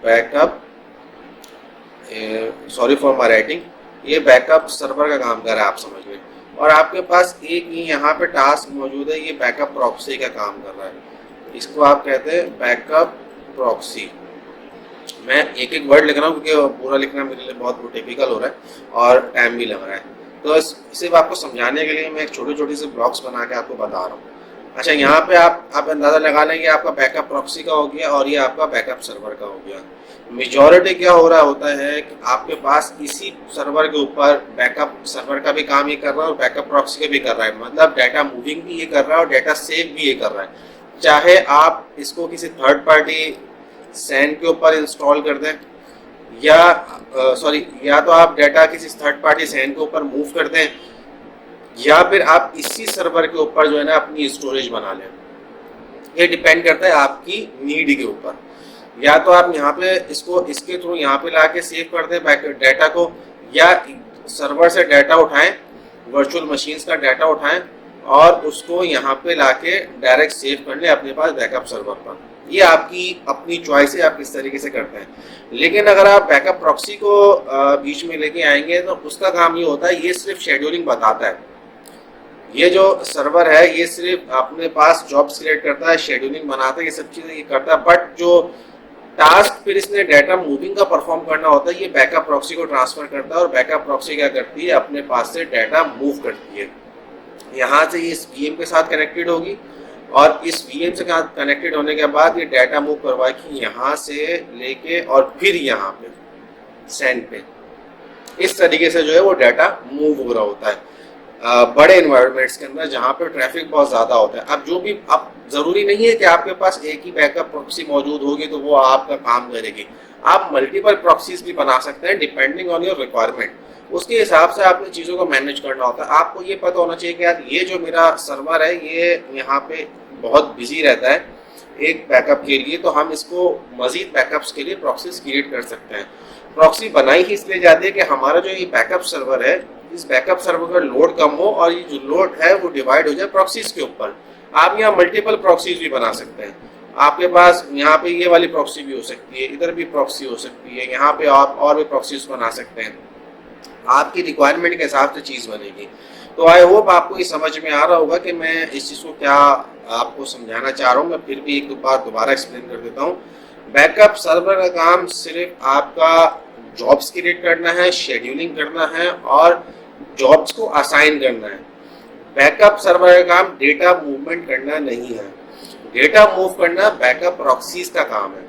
Backup, sorry for my writing, ये backup server का काम कर रहा है, आप समझ लें। और आपके पास एक ही यहाँ पे टास्क मौजूद है, ये बैकअप प्रॉक्सी का काम कर रहा है। इसको आप कहते हैं बैकअप प्रॉक्सी। मैं एक एक वर्ड लिख रहा हूँ क्योंकि पूरा लिखना मेरे लिए बहुत टिपिकल हो रहा है और टाइम भी लग रहा है, तो सिर्फ आपको समझाने के लिए मैं एक छोटी छोटी सी ब्लॉक्स बना के आपको बता रहा हूँ। अच्छा, यहाँ पे आप अंदाज़ा लगा लेंगे आपका बैकअप प्रॉक्सी का हो गया और ये आपका बैकअप सर्वर का हो गया। मेजॉरिटी क्या हो रहा होता है कि आपके पास इसी सर्वर के ऊपर बैकअप सर्वर का भी काम ये कर रहा है और बैकअप प्रॉक्सी का भी कर रहा है, मतलब डाटा मूविंग भी ये कर रहा है और डाटा सेव भी ये कर रहा है। चाहे आप इसको किसी थर्ड पार्टी सैन के ऊपर इंस्टॉल कर दें या तो आप डाटा किसी थर्ड पार्टी सैन के ऊपर मूव कर दें, या फिर आप इसी सर्वर के ऊपर जो है ना अपनी स्टोरेज बना लें। ये डिपेंड करता है आपकी नीड के ऊपर। या तो आप यहाँ पे इसके थ्रू यहाँ पे लाके सेव कर दें डाटा को, या सर्वर से डाटा उठाएं, वर्चुअल मशीन्स का डाटा उठाएं और उसको यहाँ पे लाके डायरेक्ट सेव कर लें अपने पास बैकअप सर्वर पर। ये आपकी अपनी चॉइस है, आप किस तरीके से करते हैं। लेकिन अगर आप बैकअप प्रॉक्सी को बीच में लेके आएंगे तो उसका काम ये होता है, ये सिर्फ शेड्यूलिंग बताता है। ये जो सर्वर है ये सिर्फ अपने पास जॉब्स क्रिएट करता है, शेड्यूलिंग बनाता है, ये सब चीज़ें ये करता है, बट जो टास्क फिर इसने डाटा मूविंग का परफॉर्म करना होता है ये बैकअप प्रॉक्सी को ट्रांसफर करता है। और बैकअप प्रॉक्सी क्या करती है, अपने पास से डाटा मूव करती है। यहाँ से ये इस VM के साथ कनेक्टेड होगी और इस VM से कनेक्टेड होने के बाद ये डाटा मूव करवाएगी यहाँ से लेके और फिर यहाँ पे सैन पे। इस तरीके से जो है वो डाटा मूव हो रहा होता है बड़े इन्वायरमेंट्स के अंदर जहाँ पे ट्रैफिक बहुत ज़्यादा होता है। अब ज़रूरी नहीं है कि आपके पास एक ही बैकअप प्रॉक्सी मौजूद होगी तो वो आपका काम करेगी। आप मल्टीपल प्रॉक्सीज भी बना सकते हैं डिपेंडिंग ऑन योर रिक्वायरमेंट। उसके हिसाब से आपने चीज़ों को मैनेज करना होता है। आपको ये पता होना चाहिए कि यार ये जो मेरा सर्वर है ये यहाँ पे बहुत बिजी रहता है एक बैकअप के लिए, तो हम इसको मजीद बैकअप्स के लिए प्रॉक्सीज क्रिएट कर सकते हैं। प्रॉक्सी बनाई ही इसलिए जाती है कि हमारा जो ये बैकअप सर्वर है, इस बैकअप सर्वर का लोड कम हो और ये जो लोड है वो डिवाइड हो जाए प्रॉक्सीज के ऊपर। आप यहाँ मल्टीपल प्रॉक्सीज भी बना सकते हैं। आपके पास यहाँ पे ये वाली प्रॉक्सी भी हो सकती है, इधर भी प्रॉक्सी हो सकती है, यहाँ पे आप और भी प्रॉक्सीज बना सकते हैं। आपकी रिक्वायरमेंट के हिसाब से चीज़ बनेगी। तो आई होप आपको ये समझ में आ रहा होगा कि मैं इस चीज़ को क्या आपको समझाना चाह रहा हूँ। मैं फिर भी एक बार दोबारा एक्सप्लेन कर देता हूँ। बैकअप सर्वर का काम सिर्फ आपका जॉब्स क्रिएट करना है, शेड्यूलिंग करना है और जॉब्स को असाइन करना है। बैकअप सर्वर का काम डेटा मूवमेंट करना नहीं है। डेटा मूव करना बैकअप प्रॉक्सीज का काम है।